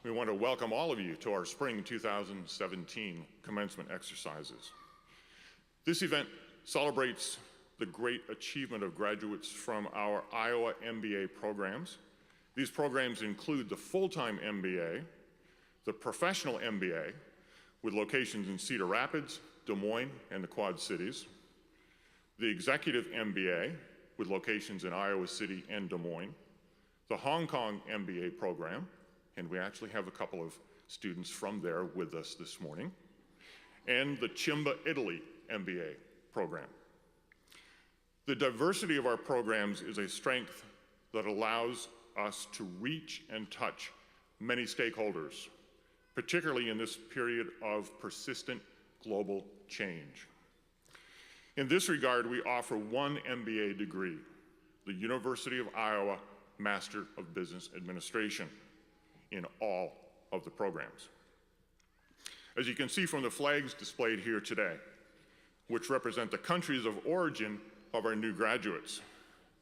we want to welcome all of you to our spring 2017 commencement exercises. This event celebrates the great achievement of graduates from our Iowa MBA programs. These programs include the full-time MBA, the professional MBA, with locations in Cedar Rapids, Des Moines, and the Quad Cities, the executive MBA, with locations in Iowa City and Des Moines, the Hong Kong MBA program, and we actually have a couple of students from there with us this morning, and the Chimba, Italy MBA program. The diversity of our programs is a strength that allows us to reach and touch many stakeholders, particularly in this period of persistent global change. In this regard, we offer one MBA degree, the University of Iowa Master of Business Administration, in all of the programs. As you can see from the flags displayed here today, which represent the countries of origin of our new graduates,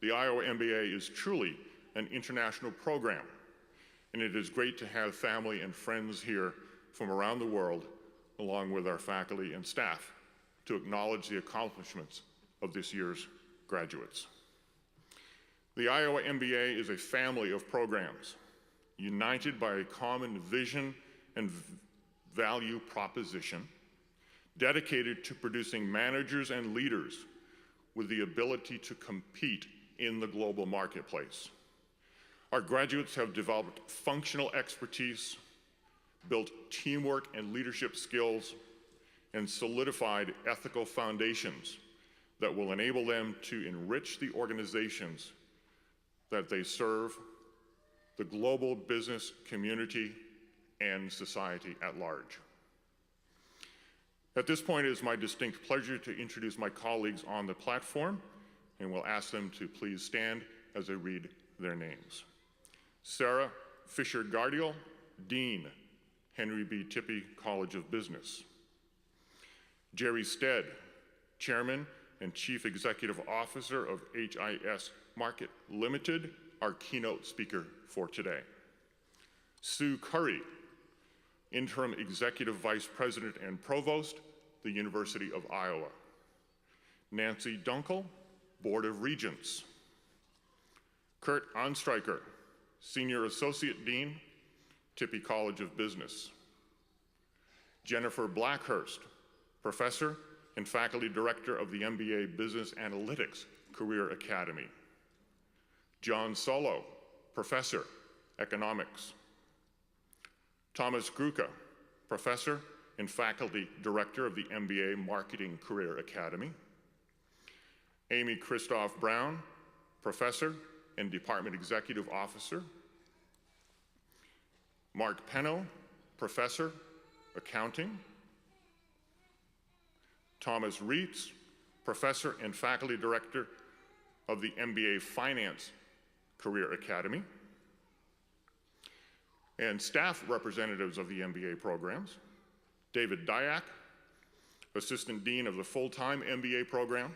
the Iowa MBA is truly an international program, and it is great to have family and friends here from around the world, along with our faculty and staff, to acknowledge the accomplishments of this year's graduates. The Iowa MBA is a family of programs, united by a common vision and value proposition, dedicated to producing managers and leaders with the ability to compete in the global marketplace. Our graduates have developed functional expertise, built teamwork and leadership skills, and solidified ethical foundations that will enable them to enrich the organizations that they serve, the global business community, and society at large. At this point, it is my distinct pleasure to introduce my colleagues on the platform, and we'll ask them to please stand as I read their names. Sarah Fisher-Gardiel, Dean, Henry B. Tippie College of Business. Jerry Stead, Chairman and Chief Executive Officer of HIS Market Limited, our keynote speaker for today. Sue Curry, Interim Executive Vice President and Provost, the University of Iowa. Nancy Dunkel, Board of Regents. Kurt Onstreicher, Senior Associate Dean, Tippie College of Business. Jennifer Blackhurst, Professor and Faculty Director of the MBA Business Analytics Career Academy. John Solo, Professor, Economics. Thomas Gruca, Professor and Faculty Director of the MBA Marketing Career Academy. Amy Christoph Brown, Professor and Department Executive Officer. Mark Penno, Professor, Accounting. Thomas Reitz, Professor and Faculty Director of the MBA Finance Career Academy. And staff representatives of the MBA programs. David Dyack, Assistant Dean of the Full-Time MBA program.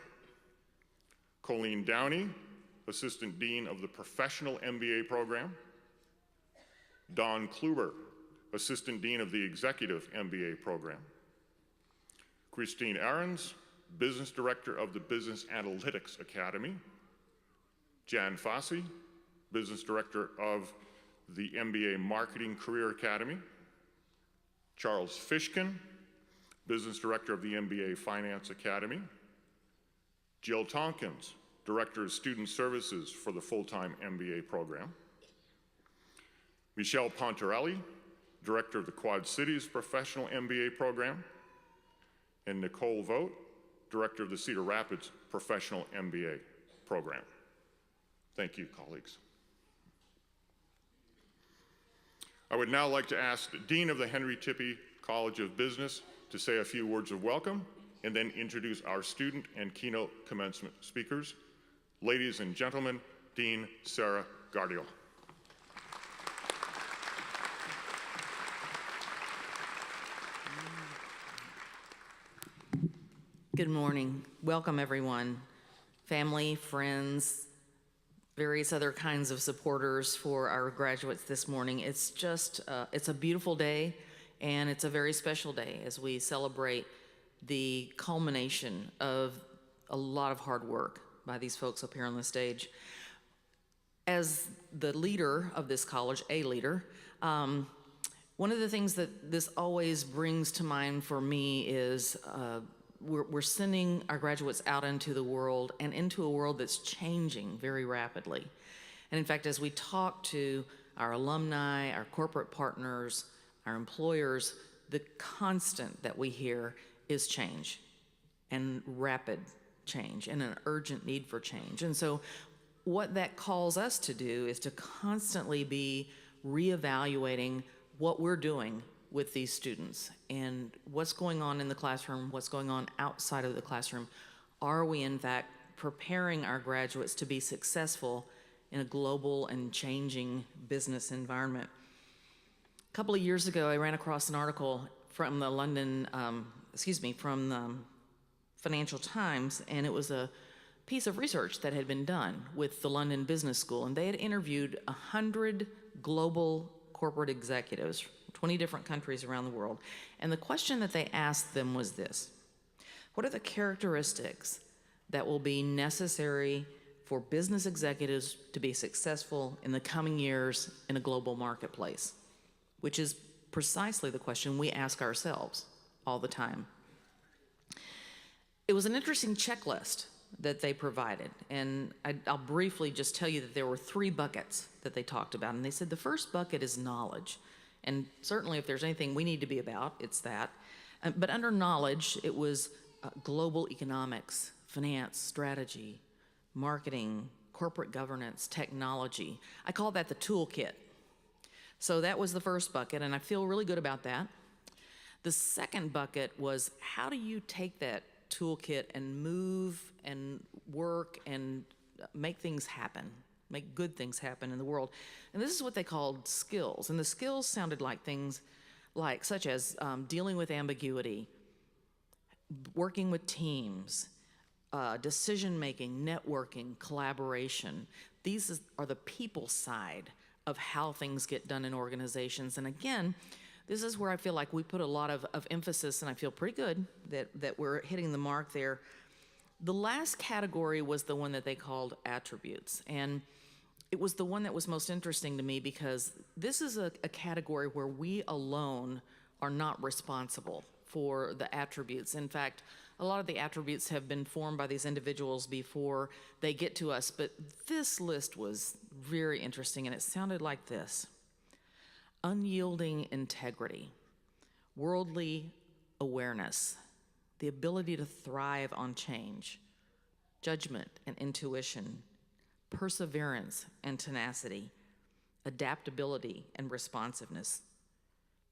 Colleen Downey, Assistant Dean of the Professional MBA program. Don Kluber, Assistant Dean of the Executive MBA program. Christine Ahrens, Business Director of the Business Analytics Academy. Jan Fassi, Business Director of the MBA Marketing Career Academy. Charles Fishkin, Business Director of the MBA Finance Academy. Jill Tompkins, Director of Student Services for the Full-Time MBA program. Michelle Pontarelli, Director of the Quad Cities Professional MBA program. And Nicole Vogt, Director of the Cedar Rapids Professional MBA program. Thank you, colleagues. I would now like to ask the Dean of the Henry Tippie College of Business to say a few words of welcome and then introduce our student and keynote commencement speakers. Ladies and gentlemen, Dean Sarah Gardiel. Good morning. Welcome, everyone. Family, friends, various other kinds of supporters for our graduates this morning. It's just, it's a beautiful day, and it's a very special day as we celebrate the culmination of a lot of hard work by these folks up here on the stage. As the leader of this college, a leader, one of the things that this always brings to mind for me is we're sending our graduates out into the world and into a world that's changing very rapidly. And in fact, as we talk to our alumni, our corporate partners, our employers, the constant that we hear is change, and rapid change, and an urgent need for change. And so what that calls us to do is to constantly be reevaluating what we're doing with these students and what's going on in the classroom, what's going on outside of the classroom. Are we in fact preparing our graduates to be successful in a global and changing business environment? A couple of years ago, I ran across an article from the from the Financial Times, and it was a piece of research that had been done with the London Business School, and they had interviewed 100 global corporate executives, 20 different countries around the world. And the question that they asked them was this: what are the characteristics that will be necessary for business executives to be successful in the coming years in a global marketplace? Which is precisely the question we ask ourselves all the time. It was an interesting checklist that they provided, and I'll briefly just tell you that there were 3 buckets that they talked about, and they said the first bucket is knowledge, and certainly if there's anything we need to be about, it's that. But under knowledge, it was global economics, finance, strategy, marketing, corporate governance, technology. I call that the toolkit. So that was the first bucket, and I feel really good about that. The second bucket was, how do you take that toolkit and move and work and make things happen, make good things happen in the world? And this is what they called skills. And the skills sounded like things like, such as dealing with ambiguity, working with teams, decision-making, networking, collaboration. These are the people side of how things get done in organizations. And again, this is where I feel like we put a lot of emphasis, and I feel pretty good that we're hitting the mark there. The last category was the one that they called attributes. And it was the one that was most interesting to me because this is a category where we alone are not responsible for the attributes. In fact, a lot of the attributes have been formed by these individuals before they get to us, but this list was very interesting, and it sounded like this: unyielding integrity, worldly awareness, the ability to thrive on change, judgment and intuition, perseverance and tenacity, adaptability and responsiveness,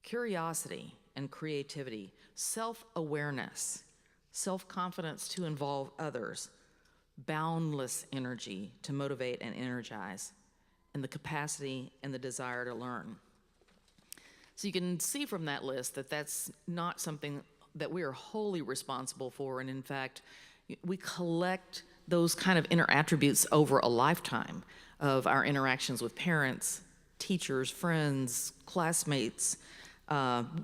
curiosity and creativity, self-awareness, self-confidence to involve others, boundless energy to motivate and energize, and the capacity and the desire to learn. So you can see from that list that that's not something that we are wholly responsible for, and in fact, we collect those kind of inner attributes over a lifetime of our interactions with parents, teachers, friends, classmates,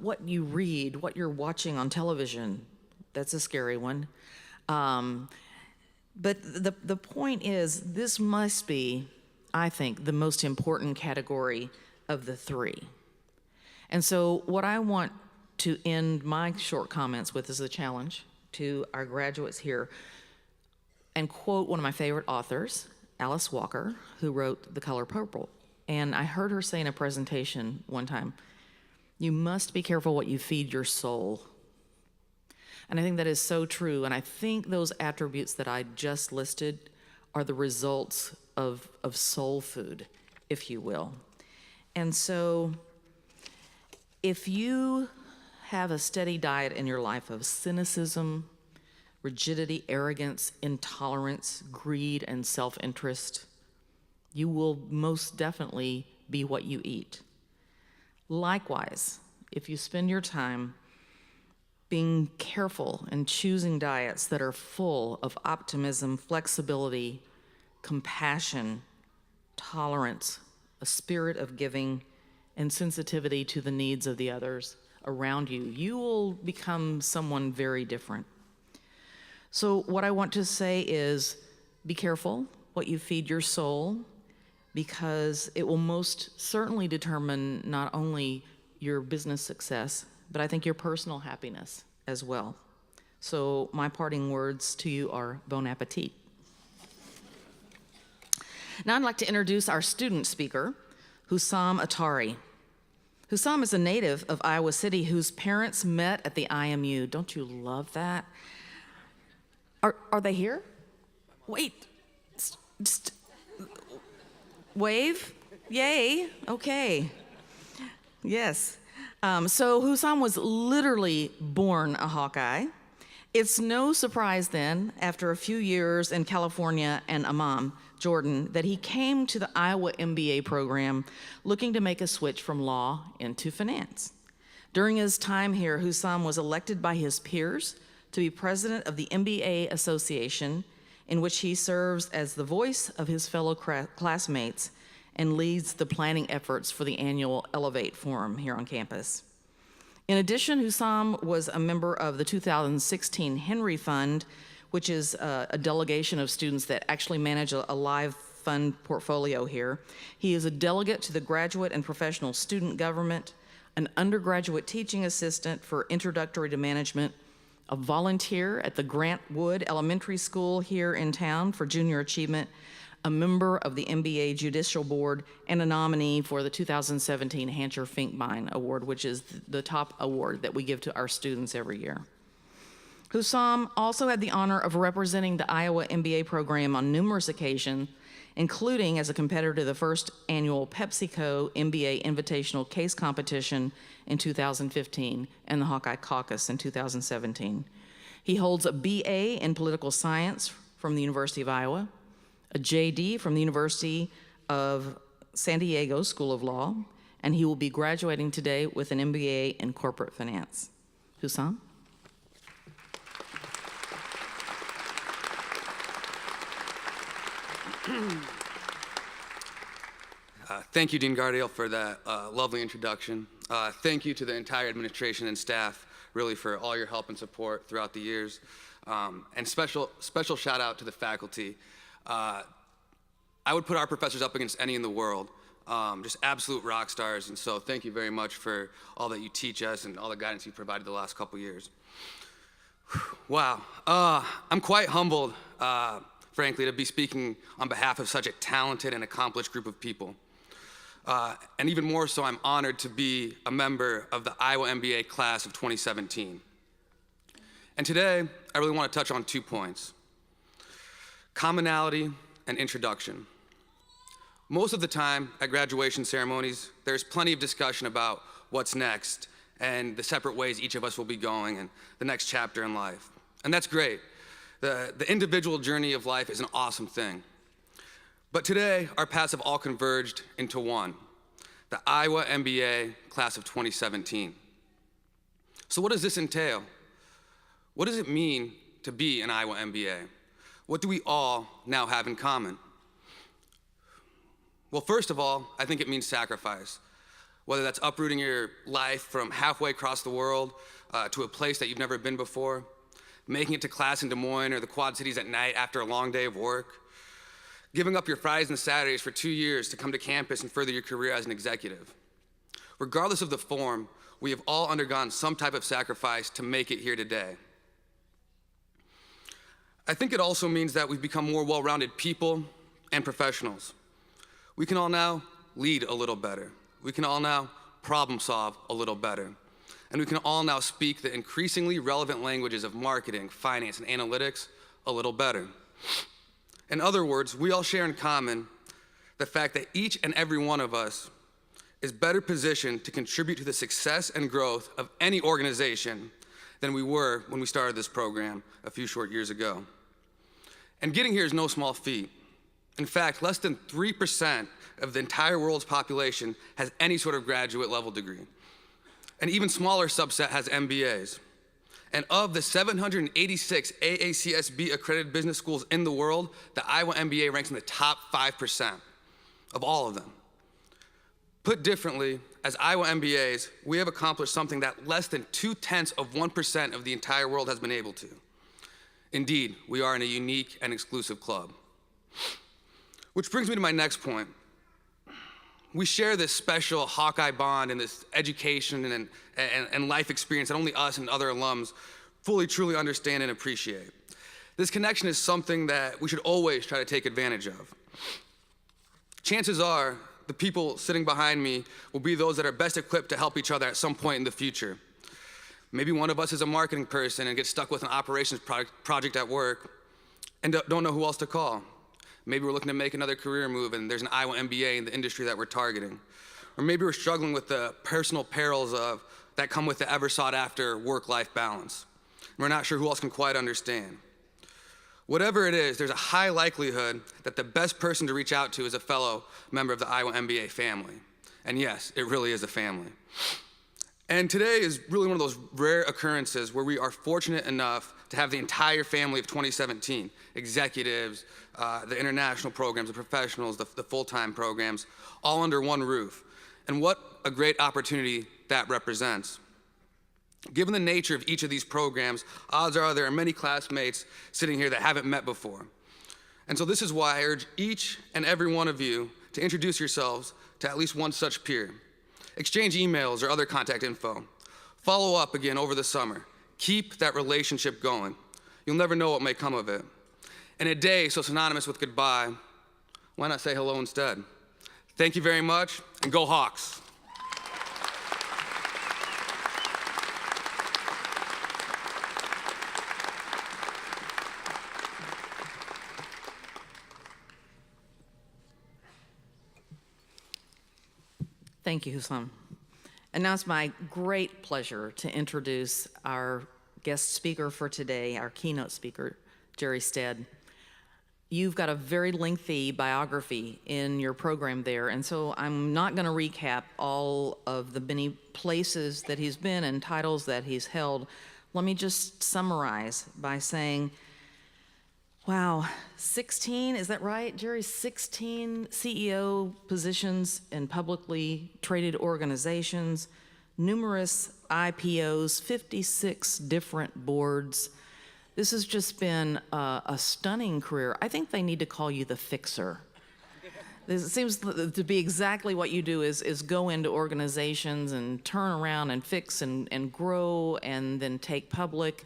what you read, what you're watching on television. That's a scary one. But the point is, this must be, I think, the most important category of the 3. And so what I want to end my short comments with is a challenge to our graduates here, and quote one of my favorite authors, Alice Walker, who wrote The Color Purple. And I heard her say in a presentation one time, you must be careful what you feed your soul. And I think that is so true. And I think those attributes that I just listed are the results of soul food, if you will. And so if you have a steady diet in your life of cynicism, rigidity, arrogance, intolerance, greed, and self-interest, you will most definitely be what you eat. Likewise, if you spend your time being careful and choosing diets that are full of optimism, flexibility, compassion, tolerance, a spirit of giving, and sensitivity to the needs of the others around you, you will become someone very different. So what I want to say is, be careful what you feed your soul, because it will most certainly determine not only your business success, but I think your personal happiness as well. So my parting words to you are bon appetit. Now I'd like to introduce our student speaker, Hussam Atari. Hussam is a native of Iowa City whose parents met at the IMU. Don't you love that? Are they here? Wait, just wave, yay, okay. Yes, so Hussam was literally born a Hawkeye. It's no surprise then, after a few years in California and Amman, Jordan, that he came to the Iowa MBA program looking to make a switch from law into finance. During his time here, Hussam was elected by his peers to be president of the MBA Association, in which he serves as the voice of his fellow classmates and leads the planning efforts for the annual Elevate Forum here on campus. In addition, Hussam was a member of the 2016 Henry Fund, which is a delegation of students that actually manage a live fund portfolio here. He is a delegate to the Graduate and Professional Student Government, an undergraduate teaching assistant for Introductory to Management, a volunteer at the Grant Wood Elementary School here in town for junior achievement, a member of the MBA Judicial Board, and a nominee for the 2017 Hancher Finkbein Award, which is the top award that we give to our students every year. Hussam also had the honor of representing the Iowa MBA program on numerous occasions, including as a competitor to the first annual PepsiCo MBA Invitational Case Competition in 2015 and the Hawkeye Caucus in 2017. He holds a BA in Political Science from the University of Iowa, a JD from the University of San Diego School of Law, and he will be graduating today with an MBA in Corporate Finance. Hussam? Thank you, Dean Gardale, for that lovely introduction. Thank you to the entire administration and staff, really, for all your help and support throughout the years. And special shout out to the faculty. I would put our professors up against any in the world, just absolute rock stars. And so thank you very much for all that you teach us and all the guidance you've provided the last couple years. Wow, I'm quite humbled, frankly, to be speaking on behalf of such a talented and accomplished group of people. And even more so, I'm honored to be a member of the Iowa MBA class of 2017. And today, I really want to touch on 2 points: commonality and introduction. Most of the time at graduation ceremonies, there's plenty of discussion about what's next and the separate ways each of us will be going and the next chapter in life. And that's great. The individual journey of life is an awesome thing. But today, our paths have all converged into one: the Iowa MBA class of 2017. So what does this entail? What does it mean to be an Iowa MBA? What do we all now have in common? Well, first of all, I think it means sacrifice. Whether that's uprooting your life from halfway across the world to a place that you've never been before, making it to class in Des Moines or the Quad Cities at night after a long day of work, giving up your Fridays and Saturdays for 2 years to come to campus and further your career as an executive. Regardless of the form, we have all undergone some type of sacrifice to make it here today. I think it also means that we've become more well-rounded people and professionals. We can all now lead a little better. We can all now problem solve a little better. And we can all now speak the increasingly relevant languages of marketing, finance, and analytics a little better. In other words, we all share in common the fact that each and every one of us is better positioned to contribute to the success and growth of any organization than we were when we started this program a few short years ago. And getting here is no small feat. In fact, less than 3% of the entire world's population has any sort of graduate level degree. An even smaller subset has MBAs. And of the 786 AACSB accredited business schools in the world, the Iowa MBA ranks in the top 5%. of all of them. Put differently, as Iowa MBAs, we have accomplished something that less than 0.2% of the entire world has been able to. Indeed, we are in a unique and exclusive club. Which brings me to my next point. We share this special Hawkeye bond and this education and life experience that only us and other alums fully, truly understand and appreciate. This connection is something that we should always try to take advantage of. Chances are, the people sitting behind me will be those that are best equipped to help each other at some point in the future. Maybe one of us is a marketing person and gets stuck with an operations project at work and don't know who else to call. Maybe we're looking to make another career move and there's an Iowa MBA in the industry that we're targeting. Or maybe we're struggling with the personal perils that come with the ever sought after work-life balance. And we're not sure who else can quite understand. Whatever it is, there's a high likelihood that the best person to reach out to is a fellow member of the Iowa MBA family. And yes, it really is a family. And today is really one of those rare occurrences where we are fortunate enough to have the entire family of 2017, executives, the international programs, the professionals, the full-time programs, all under one roof. And what a great opportunity that represents. Given the nature of each of these programs, odds are there are many classmates sitting here that haven't met before. And so this is why I urge each and every one of you to introduce yourselves to at least one such peer. Exchange emails or other contact info. Follow up again over the summer. Keep that relationship going. You'll never know what may come of it. In a day so synonymous with goodbye, why not say hello instead? Thank you very much, and go Hawks. Thank you, Hussam. And now it's my great pleasure to introduce our guest speaker for today, our keynote speaker, Jerry Stead. You've got a very lengthy biography in your program there, and so I'm not going to recap all of the many places that he's been and titles that he's held. Let me just summarize by saying, wow, 16, is that right, Jerry? 16 CEO positions in publicly traded organizations, numerous IPOs, 56 different boards. This has just been a stunning career. I think they need to call you the fixer. It seems to be exactly what you do is go into organizations and turn around and fix and grow and then take public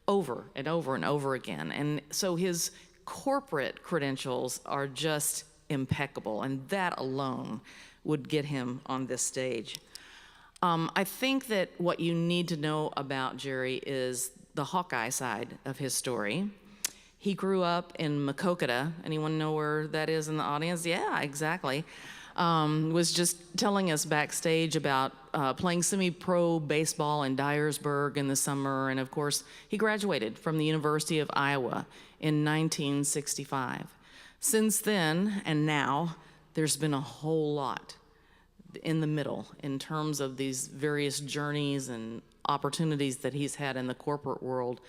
over and over and over again. And so his corporate credentials are just impeccable, and that alone would get him on this stage. I think that what you need to know about Jerry is the Hawkeye side of his story. He grew up in Maquoketa. Anyone know where that is in the audience? Yeah, exactly. Was just telling us backstage about playing semi-pro baseball in Dyersburg in the summer, and of course, he graduated from the University of Iowa in 1965. Since then, and now, there's been a whole lot in the middle in terms of these various journeys and opportunities that he's had in the corporate world.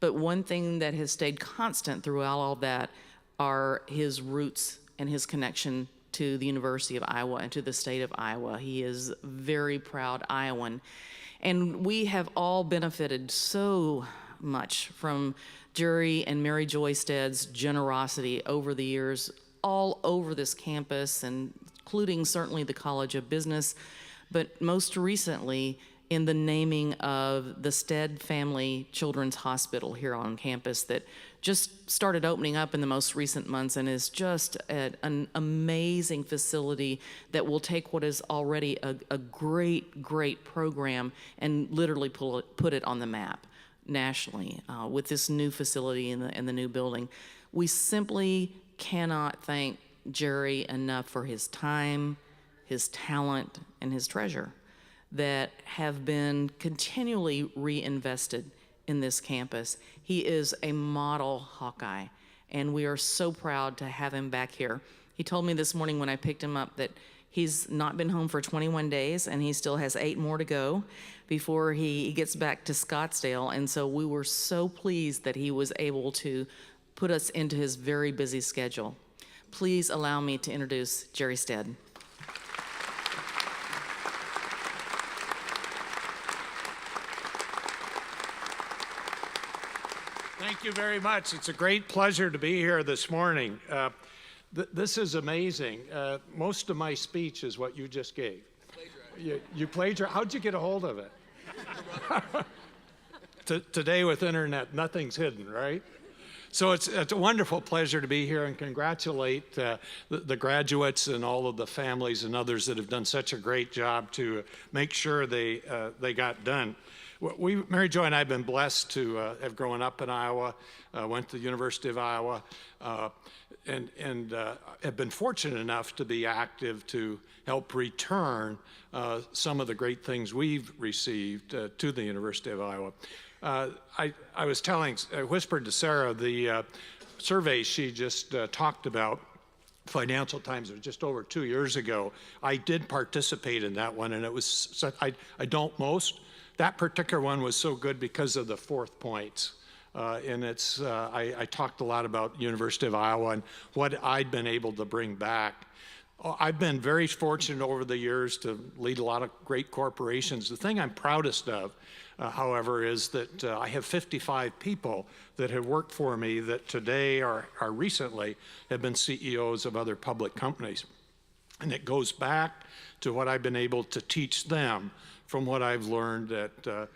But one thing that has stayed constant throughout all that are his roots and his connection to the University of Iowa and to the state of Iowa. He is a very proud Iowan. And we have all benefited so much from Jerry and Mary Joy Stead's generosity over the years, all over this campus, and including certainly the College of Business, but most recently in the naming of the Stead Family Children's Hospital here on campus that just started opening up in the most recent months and is just an amazing facility that will take what is already a great, great program and literally put it on the map nationally with this new facility in the new building. We simply cannot thank Jerry enough for his time, his talent, and his treasure that have been continually reinvested in this campus. He is a model Hawkeye, and we are so proud to have him back here. He told me this morning when I picked him up that he's not been home for 21 days, and he still has 8 more to go before he gets back to Scottsdale, and so we were so pleased that he was able to put us into his very busy schedule. please allow me to introduce Jerry Stead. Thank you very much. It's a great pleasure to be here this morning. This is amazing. Most of my speech is what you just gave. You plagiarized. How'd you get a hold of it? Today with internet, nothing's hidden, right? So it's a wonderful pleasure to be here and congratulate the graduates and all of the families and others that have done such a great job to make sure they got done. Mary Jo and I have been blessed to have grown up in Iowa, went to the University of Iowa, and have been fortunate enough to be active to help return some of the great things we've received to the University of Iowa. I whispered to Sarah the survey she just talked about, Financial Times, it was just over 2 years ago. I did participate in that one, and it was, I don't most. That particular one was so good because of the 4th points. And I talked a lot about University of Iowa and what I'd been able to bring back. I've been very fortunate over the years to lead a lot of great corporations. The thing I'm proudest of, however, is that I have 55 people that have worked for me that today or recently have been CEOs of other public companies. And it goes back to what I've been able to teach them from what I've learned at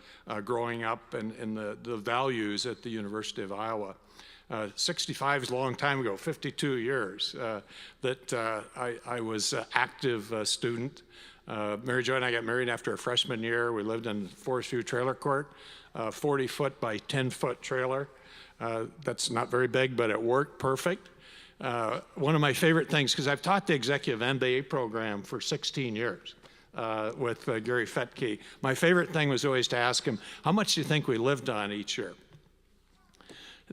growing up and the values at the University of Iowa. 65 is a long time ago, 52 years that I was an active student. Mary Jo and I got married after a freshman year. We lived in Forest View Trailer Court, 40-foot by 10-foot trailer. That's not very big, but it worked perfect. One of my favorite things, because I've taught the executive MBA program for 16 years with Gary Fettke. My favorite thing was always to ask him, how much do you think we lived on each year?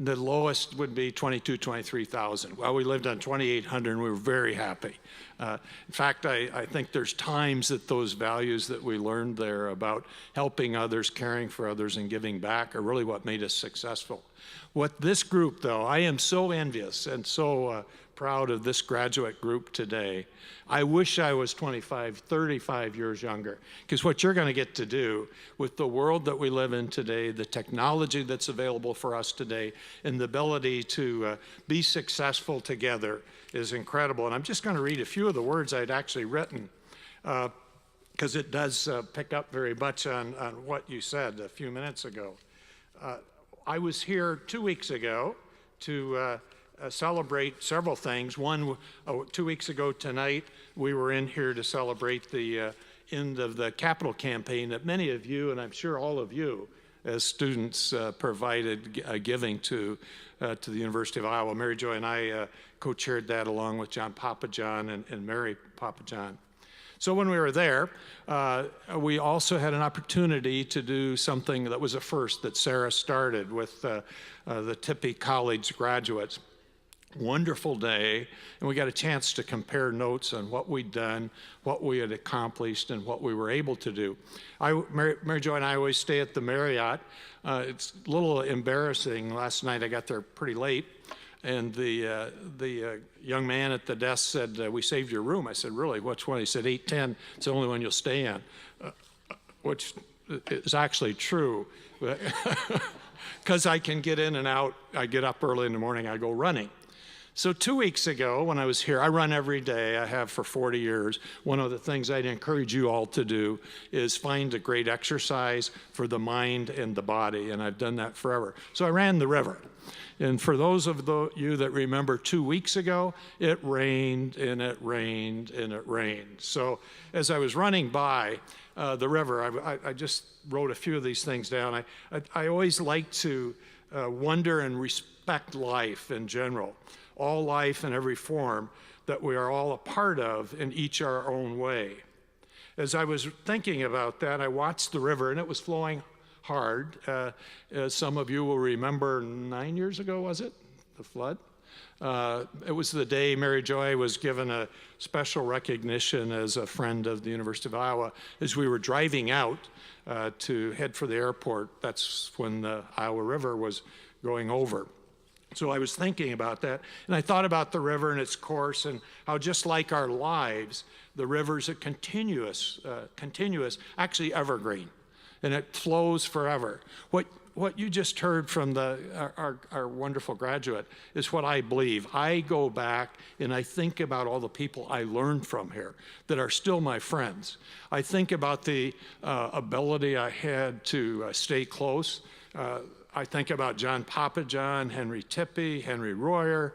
The lowest would be 23,000. Well, we lived on 2,800 and we were very happy. In fact, I think there's times that those values that we learned there about helping others, caring for others, and giving back are really what made us successful. What this group, though, I am so envious and so proud of this graduate group today. I wish I was 25, 35 years younger, because what you're going to get to do with the world that we live in today, the technology that's available for us today, and the ability to be successful together is incredible. And I'm just going to read a few of the words I'd actually written, because it does pick up very much on what you said a few minutes ago. I was here 2 weeks ago to celebrate several things. One, 2 weeks ago tonight, we were in here to celebrate the end of the capital campaign that many of you, and I'm sure all of you as students, provided giving to the University of Iowa. Mary Jo and I co-chaired that along with John Papajohn and Mary Papajohn. So when we were there, we also had an opportunity to do something that was a first that Sarah started with the Tippie College graduates. Wonderful day, and we got a chance to compare notes on what we'd done, what we had accomplished, and what we were able to do. Mary Jo and I always stay at the Marriott. It's a little embarrassing. Last night I got there pretty late, and the young man at the desk said, "We saved your room." I said, "Really? Which one?" He said, 810. It's the only one you'll stay in, which is actually true. Because I can get in and out. I get up early in the morning, I go running. So 2 weeks ago when I was here, I run every day, I have for 40 years. One of the things I'd encourage you all to do is find a great exercise for the mind and the body, and I've done that forever. So I ran the river. And for those of you that remember 2 weeks ago, it rained and it rained and it rained. So as I was running by the river, I just wrote a few of these things down. I always like to wonder and respect life in general, all life in every form that we are all a part of in each our own way. As I was thinking about that, I watched the river and it was flowing hard. As some of you will remember, 9 years ago, was it, the flood? It was the day Mary Jo was given a special recognition as a friend of the University of Iowa. As we were driving out to head for the airport, that's when the Iowa River was going over. So I was thinking about that, and I thought about the river and its course, and how just like our lives, the river's a continuous, actually evergreen, and it flows forever. What you just heard from our wonderful graduate is what I believe. I go back and I think about all the people I learned from here that are still my friends. I think about the ability I had to stay close. I think about John Papajohn, Henry Tippie, Henry Royer,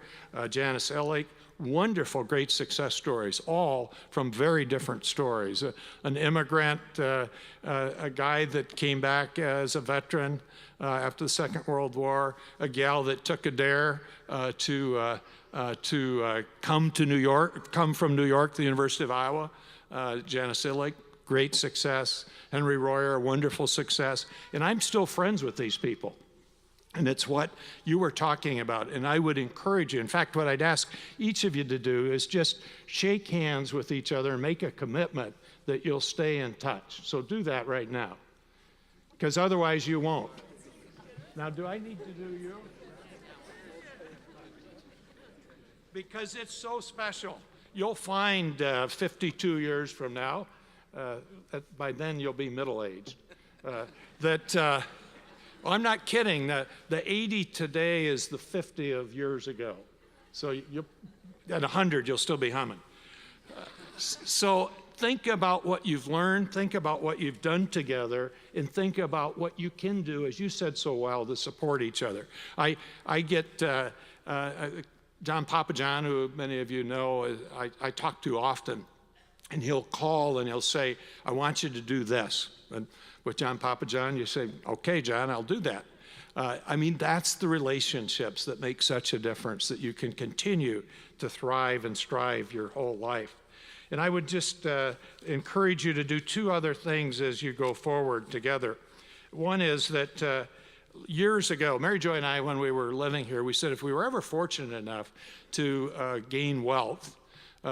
Janice Ellick. Wonderful, great success stories, all from very different stories. An immigrant, a guy that came back as a veteran after the Second World War, a gal that took a dare to come from New York, the University of Iowa, Janice Ellick, great success. Henry Royer, wonderful success. And I'm still friends with these people. And it's what you were talking about. And I would encourage you, in fact, what I'd ask each of you to do is just shake hands with each other and make a commitment that you'll stay in touch. So do that right now, because otherwise you won't. Now, do I need to do you? Because it's so special. You'll find 52 years from now, by then you'll be middle-aged, I'm not kidding. The 80 today is the 50 of years ago. So at 100, you'll still be humming. So think about what you've learned, think about what you've done together, and think about what you can do, as you said so well, to support each other. I get John Papajohn, who many of you know, I talk to often, and he'll call and he'll say, I want you to do this. And with John Papajohn, you say, okay, John, I'll do that. I mean, that's the relationships that make such a difference, that you can continue to thrive and strive your whole life. And I would just encourage you to do two other things as you go forward together. One is that years ago, Mary Joy and I, when we were living here, we said if we were ever fortunate enough to gain wealth,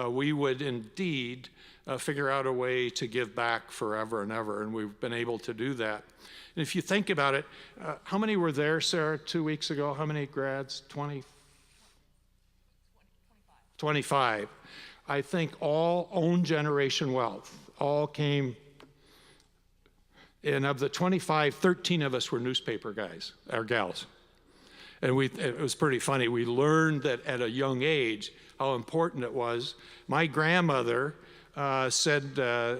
we would indeed figure out a way to give back forever and ever, and we've been able to do that. And if you think about it, how many were there, Sarah, 2 weeks ago? How many grads? 20? 25. I think all own generation wealth, all came, and of the 25, 13 of us were newspaper guys, or gals. And it was pretty funny. We learned that at a young age how important it was. My grandmother said the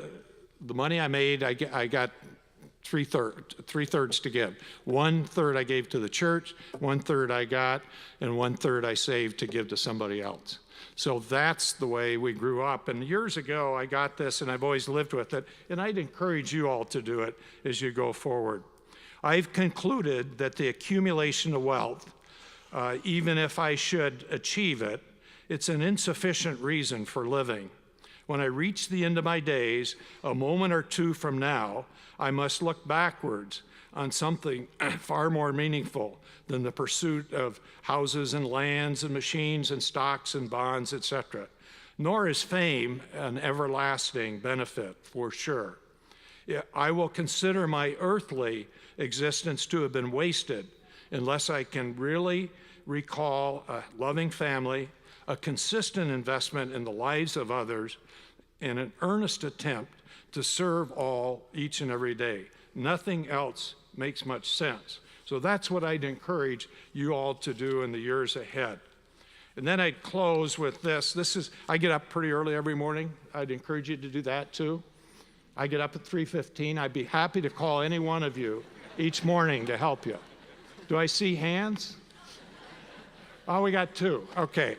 money I made, I got three thirds to give. 1/3 I gave to the church, 1/3 I got, and 1/3 I saved to give to somebody else. So that's the way we grew up. And years ago, I got this, and I've always lived with it. And I'd encourage you all to do it as you go forward. I've concluded that the accumulation of wealth, even if I should achieve it, it's an insufficient reason for living. When I reach the end of my days, a moment or two from now, I must look backwards on something far more meaningful than the pursuit of houses and lands and machines and stocks and bonds, etc. Nor is fame an everlasting benefit, for sure. I will consider my earthly existence to have been wasted unless I can really recall a loving family, a consistent investment in the lives of others, and an earnest attempt to serve all each and every day. Nothing else makes much sense. So that's what I'd encourage you all to do in the years ahead. And then I'd close with this. I get up pretty early every morning. I'd encourage you to do that too. I get up at 3:15. I'd be happy to call any one of you each morning to help you. Do I see hands? Oh, we got two. Okay.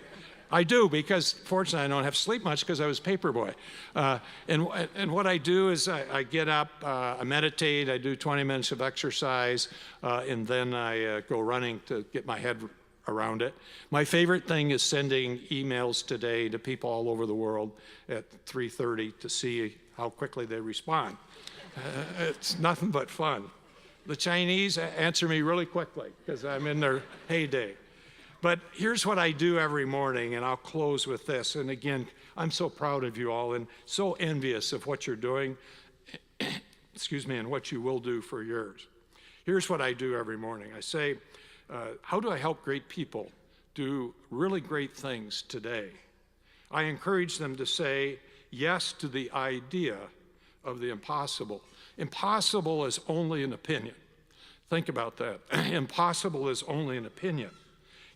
I do, because fortunately I don't have to sleep much because I was paper boy. And what I do is I get up, I meditate, I do 20 minutes of exercise, and then I go running to get my head around it. My favorite thing is sending emails today to people all over the world at 3:30 to see how quickly they respond. It's nothing but fun. The Chinese answer me really quickly because I'm in their heyday. But here's what I do every morning, and I'll close with this. And again, I'm so proud of you all and so envious of what you're doing, excuse me, and what you will do for yours. Here's what I do every morning. I say, how do I help great people do really great things today? I encourage them to say yes to the idea of the impossible. Impossible is only an opinion. Think about that. Impossible is only an opinion.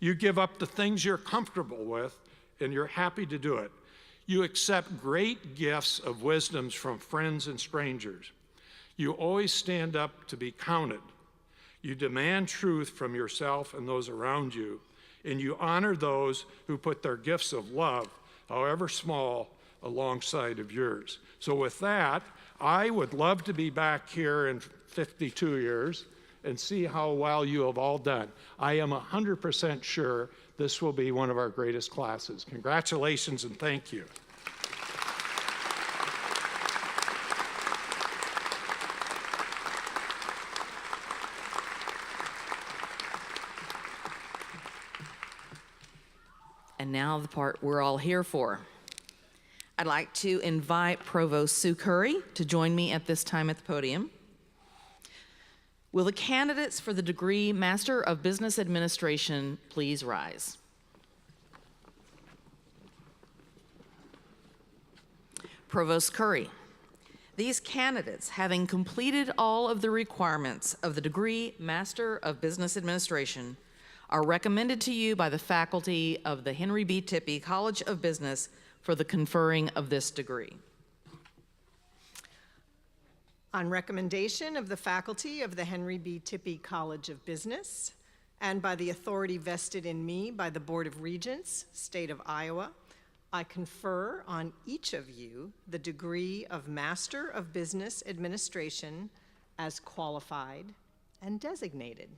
You give up the things you're comfortable with, and you're happy to do it. You accept great gifts of wisdoms from friends and strangers. You always stand up to be counted. You demand truth from yourself and those around you, and you honor those who put their gifts of love, however small, alongside of yours. So with that, I would love to be back here in 52 years and see how well you have all done. I am 100% sure this will be one of our greatest classes. Congratulations and thank you. And now the part we're all here for. I'd like to invite Provost Sue Curry to join me at this time at the podium. Will the candidates for the degree Master of Business Administration please rise? Provost Curry, these candidates, having completed all of the requirements of the degree Master of Business Administration, are recommended to you by the faculty of the Henry B. Tippie College of Business for the conferring of this degree. On recommendation of the faculty of the Henry B. Tippie College of Business, and by the authority vested in me by the Board of Regents, State of Iowa, I confer on each of you the degree of Master of Business Administration as qualified and designated.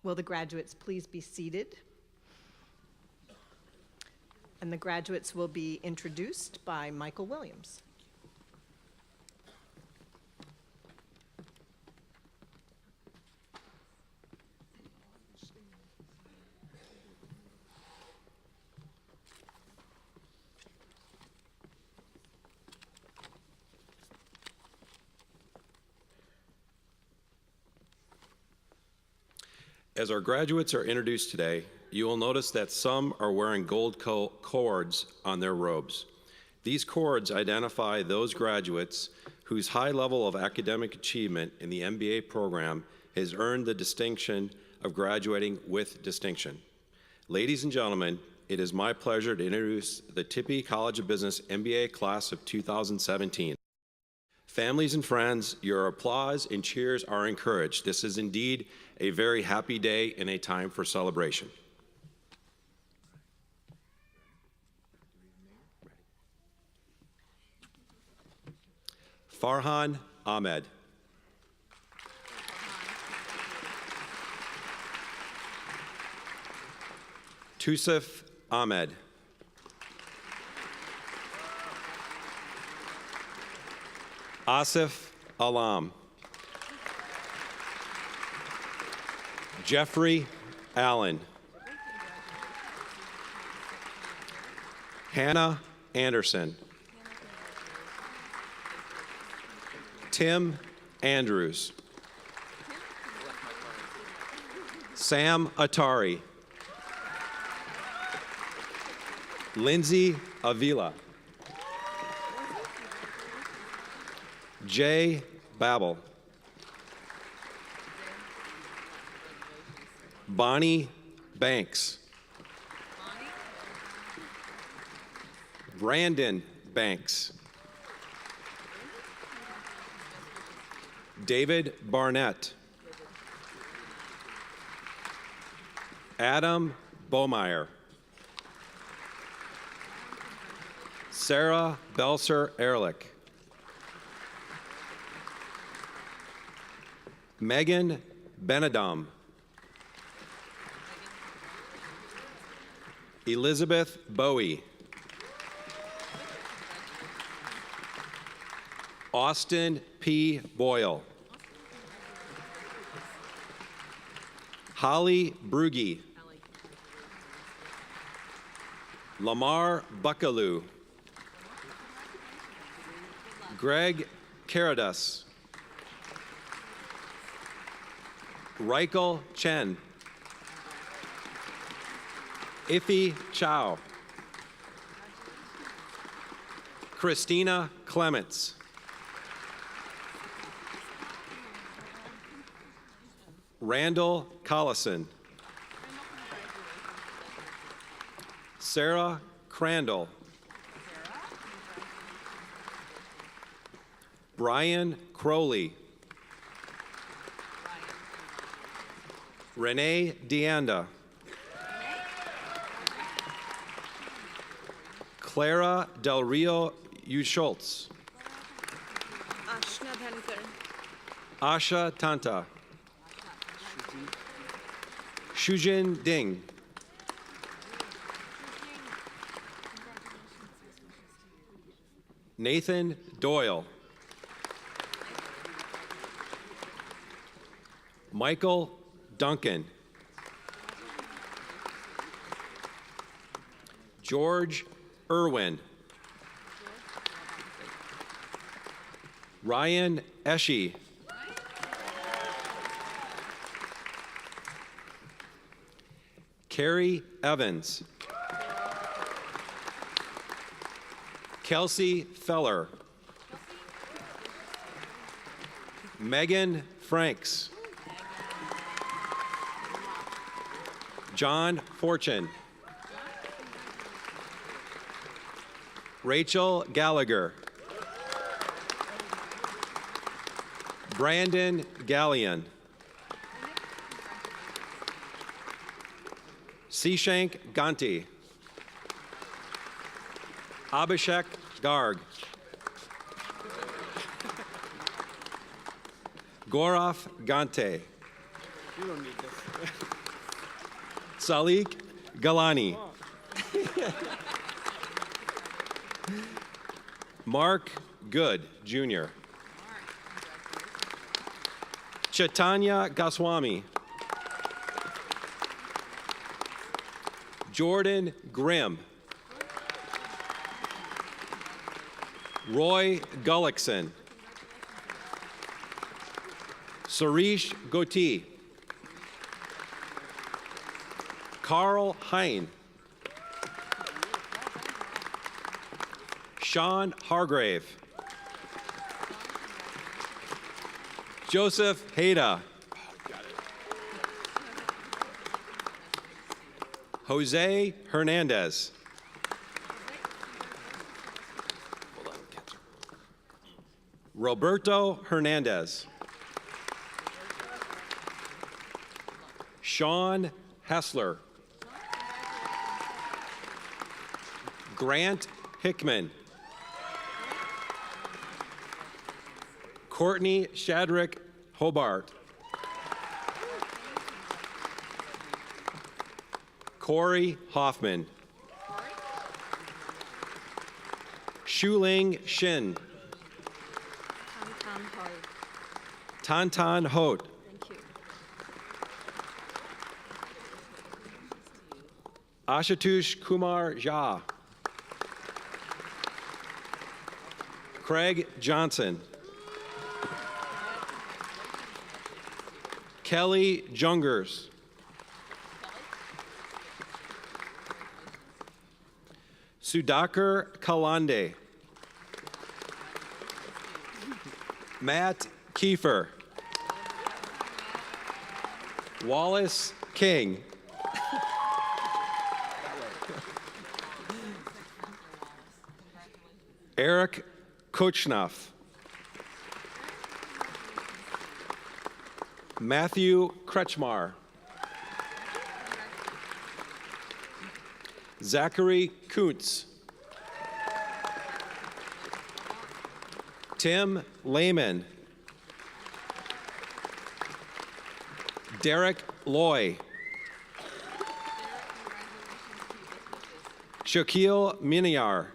Will the graduates please be seated? And the graduates will be introduced by Michael Williams. As our graduates are introduced today, you will notice that some are wearing gold cords on their robes. These cords identify those graduates whose high level of academic achievement in the MBA program has earned the distinction of graduating with distinction. Ladies and gentlemen, it is my pleasure to introduce the Tippie College of Business MBA class of 2017. Families and friends, your applause and cheers are encouraged. This is indeed a very happy day and a time for celebration. Farhan Ahmed. Tusif Ahmed. Asif Alam. Jeffrey Allen. Hannah Anderson. Tim Andrews. Sam Atari. Lindsay Avila. Jay Babel. Bonnie Banks. Brandon Banks. David Barnett. Adam Bomeyer. Sarah Belser-Ehrlich. Megan Benedum. Elizabeth Bowie. Austin P. Boyle. Holly Brugge. Lamar Buckaloo. Greg Caradas. Reichel Chen. Iffy Chow. Christina Clements. Randall Collison. Sarah Crandall. Brian Crowley. Renee Deanda. Clara Del Rio Schultz. Ashna Dhankar. Asha Tanta. Shujin Ding. Nathan Doyle. Michael Duncan. George Irwin. Ryan Eshe. Carrie Evans. Kelsey Feller. Megan Franks. John Fortune. Rachel Gallagher. Brandon Gallion. Sishank Ganti. Abhishek Garg. Gaurav Gante. You don't need this. Salik Galani. Mark Good, Jr. Chaitanya Goswami. Jordan Grimm. Roy Gullickson. Sarish Goti. Carl Hein. Sean Hargrave. Joseph Hayda. Jose Hernandez. Roberto Hernandez. Sean Hessler. Grant Hickman. Courtney Shadrick Hobart. Corey Hoffman. Shuling Shin. Tan Hoi. Tantan Hote. Thank you. Ashutosh Kumar Jha. Craig Johnson. Kelly Jungers. Sudhakar Kalande. Matt Kiefer. Wallace King. Eric Kochnoff. Matthew Kretschmar. Zachary Kuntz. Tim Lehman. Derek Loy. Shaquille Miniar.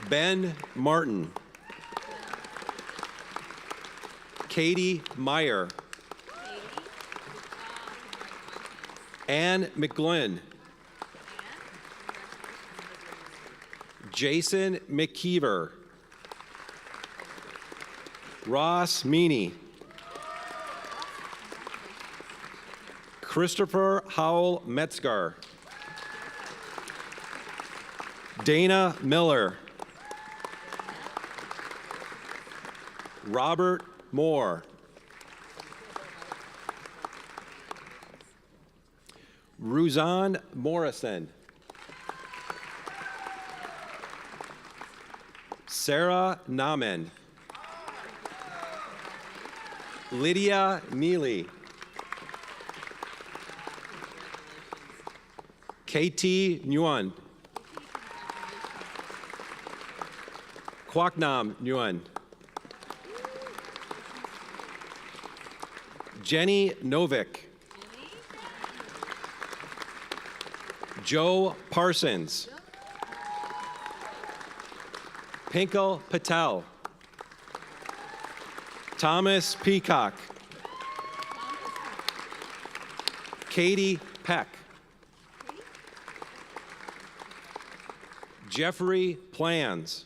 Ben Martin. Katie Meyer. Ann McGlynn. Jason McKeever. Ross Meany. Christopher Howell Metzgar. Dana Miller. Robert Moore. Ruzan Morrison. Sarah Namen. Lydia Neely. KT Nguyen. Kwaknam Nguyen. Jenny Novick. Joe Parsons. Pinkle Patel. Thomas Peacock. Katie Peck. Jeffrey Plans.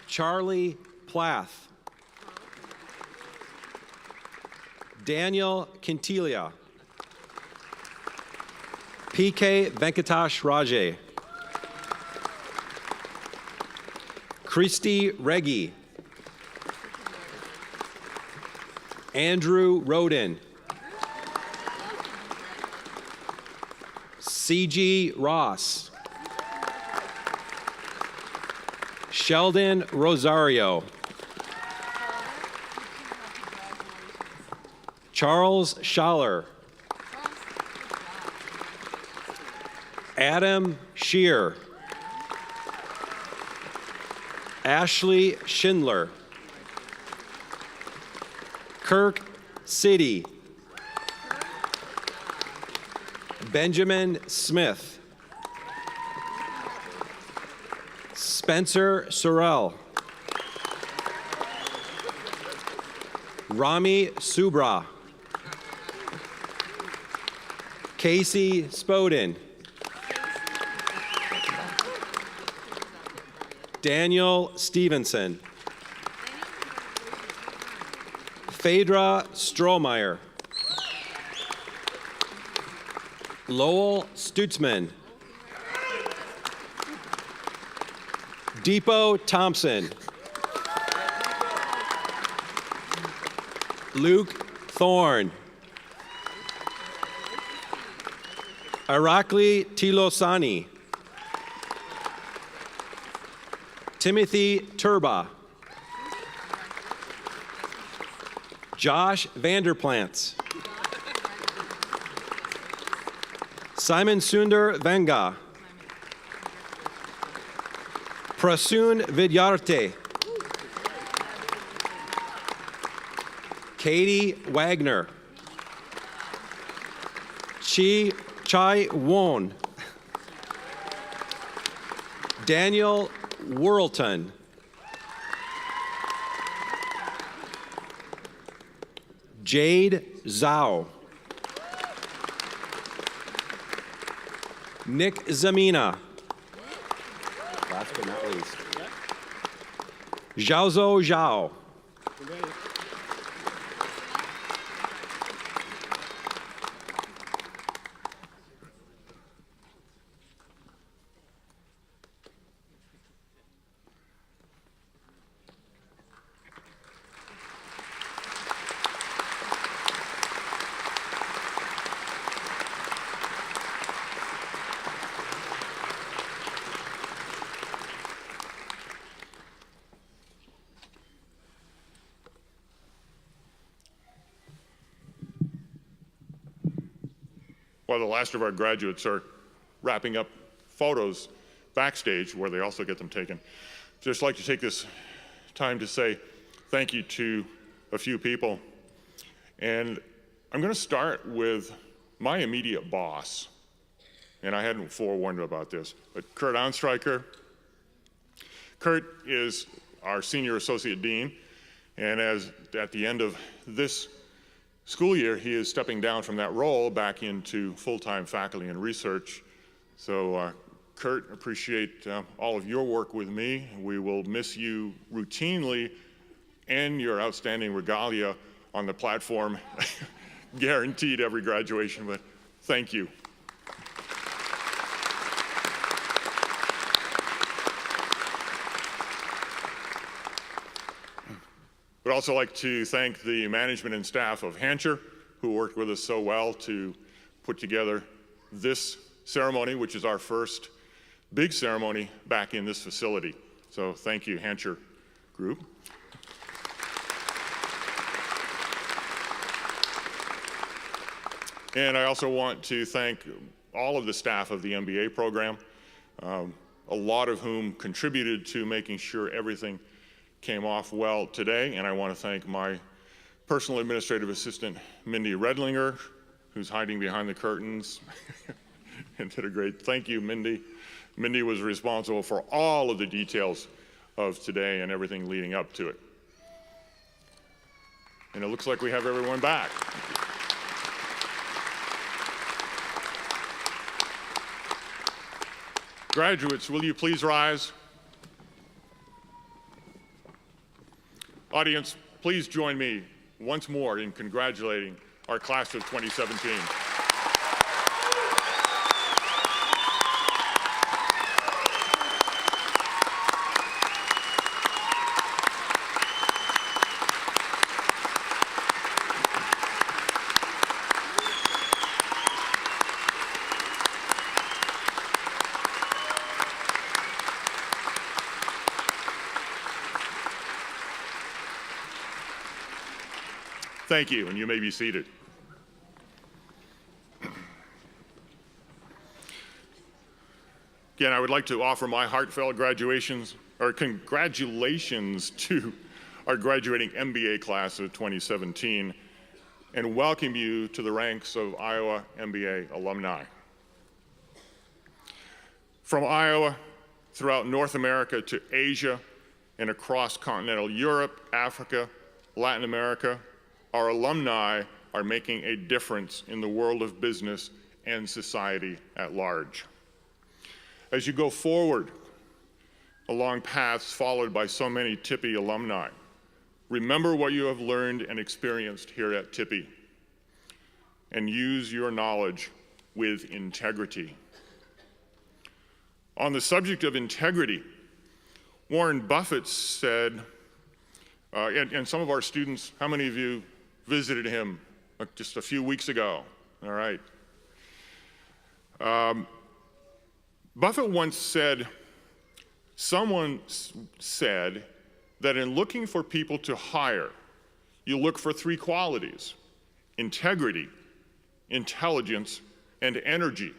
Charlie Plath. Daniel Quintilia. PK Venkatash Rajay. Christy Reggie. Andrew Roden. CG Ross. Sheldon Rosario. Charles Schaller. Adam Shear. Ashley Schindler. Kirk City. Benjamin Smith. Spencer Sorrell. Rami Subra. Casey Spoden. Daniel Stevenson. Phaedra Strohmeyer. Lowell Stutzman. Depot Thompson. Luke Thorne. Irakli Tilosani. Timothy Turba. Josh Vanderplants. Simon Sundar Venga. Prasoon Vidyarte. Katie Wagner. Chai Won. Daniel Worlton. Jade Zhao. Nick Zamina. Last but not least. Zhaozo Zhao. While the last of our graduates are wrapping up photos backstage, where they also get them taken, just like to take this time to say thank you to a few people. And I'm going to start with my immediate boss. And I hadn't forewarned about this, but Kurt Onstreicher. Kurt is our senior associate dean, and at the end of this school year, he is stepping down from that role back into full-time faculty and research. So Kurt, appreciate all of your work with me. We will miss you routinely and your outstanding regalia on the platform. Guaranteed every graduation, but thank you. I'd also like to thank the management and staff of Hancher, who worked with us so well to put together this ceremony, which is our first big ceremony back in this facility. So thank you, Hancher Group. And I also want to thank all of the staff of the MBA program, a lot of whom contributed to making sure everything came off well today. And I want to thank my personal administrative assistant, Mindy Redlinger, who's hiding behind the curtains and did a great, thank you, Mindy. Mindy was responsible for all of the details of today and everything leading up to it. And it looks like we have everyone back. Graduates, will you please rise? Audience, please join me once more in congratulating our class of 2017. Thank you, and you may be seated. Again, I would like to offer my heartfelt congratulations to our graduating MBA class of 2017 and welcome you to the ranks of Iowa MBA alumni. From Iowa, throughout North America to Asia, and across continental Europe, Africa, Latin America, our alumni are making a difference in the world of business and society at large. As you go forward along paths followed by so many Tippie alumni, remember what you have learned and experienced here at Tippie, and use your knowledge with integrity. On the subject of integrity, Warren Buffett said, and some of our students, how many of you visited him just a few weeks ago? All right. Buffett once said, someone said that in looking for people to hire, you look for three qualities: integrity, intelligence, and energy.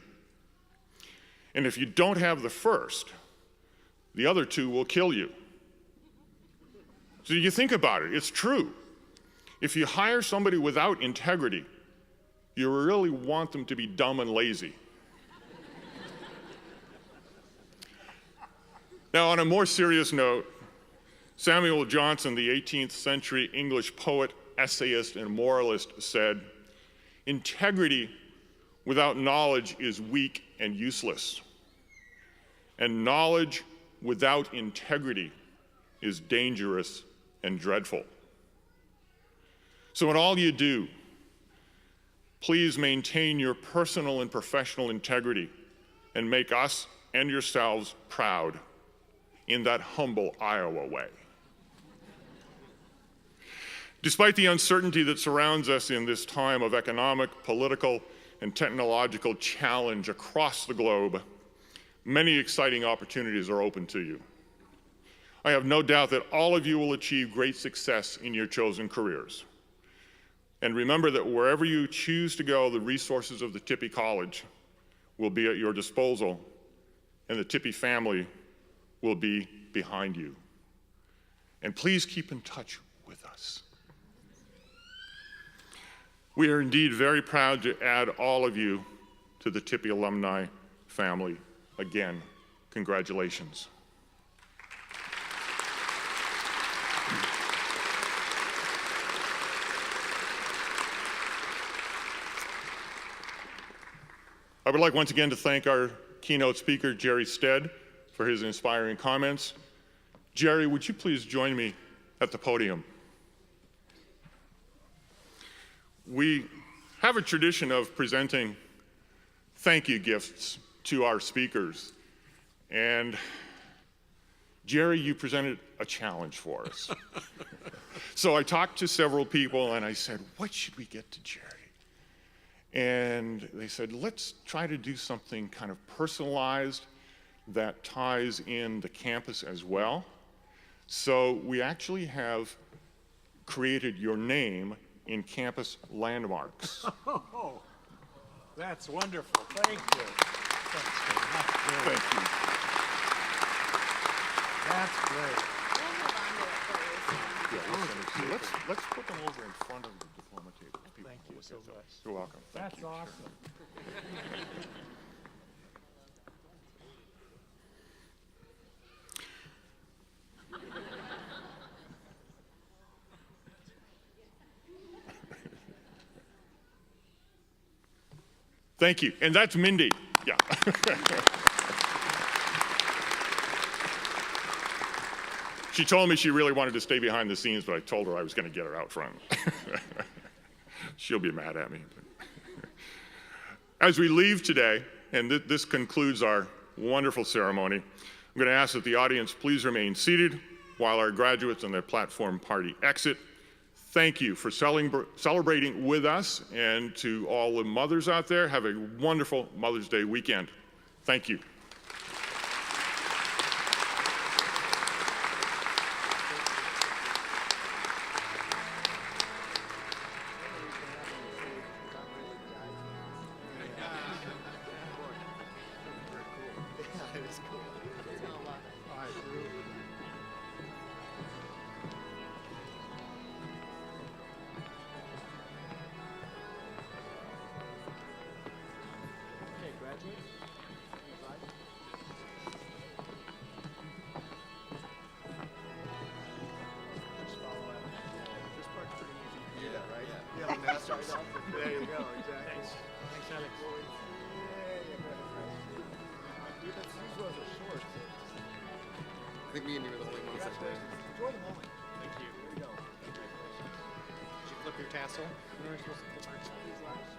And if you don't have the first, the other two will kill you. So you think about it, it's true. If you hire somebody without integrity, you really want them to be dumb and lazy. Now, on a more serious note, Samuel Johnson, the 18th century English poet, essayist, and moralist, said, "Integrity without knowledge is weak and useless, and knowledge without integrity is dangerous and dreadful." So in all you do, please maintain your personal and professional integrity and make us and yourselves proud in that humble Iowa way. Despite the uncertainty that surrounds us in this time of economic, political, and technological challenge across the globe, many exciting opportunities are open to you. I have no doubt that all of you will achieve great success in your chosen careers. And remember that wherever you choose to go, the resources of the Tippie College will be at your disposal, and the Tippie family will be behind you. And please keep in touch with us. We are indeed very proud to add all of you to the Tippie alumni family. Again, congratulations. I would like once again to thank our keynote speaker, Jerry Stead, for his inspiring comments. Jerry, would you please join me at the podium? We have a tradition of presenting thank you gifts to our speakers. And Jerry, you presented a challenge for us. So I talked to several people and I said, what should we get to Jerry? And they said, let's try to do something kind of personalized that ties in the campus as well. So we actually have created your name in campus landmarks. Oh, that's wonderful. Thank you. Thank you. That's great. Yeah, we'll send it to you. Let's put them over in front of the diploma table. People Thank can you look so at them. much. You're welcome. Thank That's you. awesome. Thank you. And that's Mindy. Yeah. She told me she really wanted to stay behind the scenes, but I told her I was going to get her out front. She'll be mad at me. As we leave today, and this concludes our wonderful ceremony, I'm going to ask that the audience please remain seated while our graduates and their platform party exit. Thank you for celebrating with us, and to all the mothers out there, have a wonderful Mother's Day weekend. Thank you. There you go, exactly. Thanks, Alex. These ones are short. I think me and you were the only ones that did. Enjoy the moment. Thank you. Here you go. Congratulations. Did you flip your tassel? You were supposed to flip these last.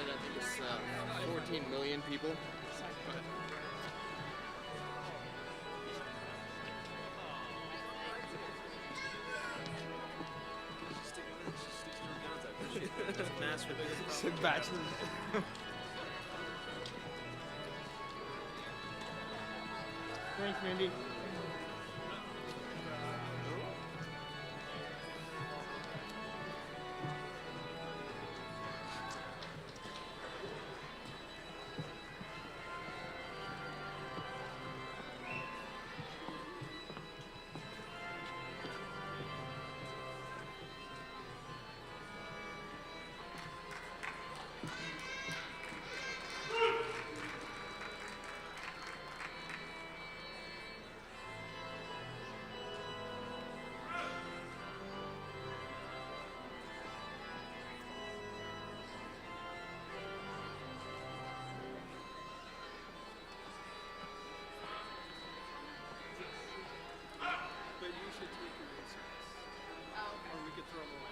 I think it's 14 million people. Sit back. Thanks, Mindy. we could throw them away.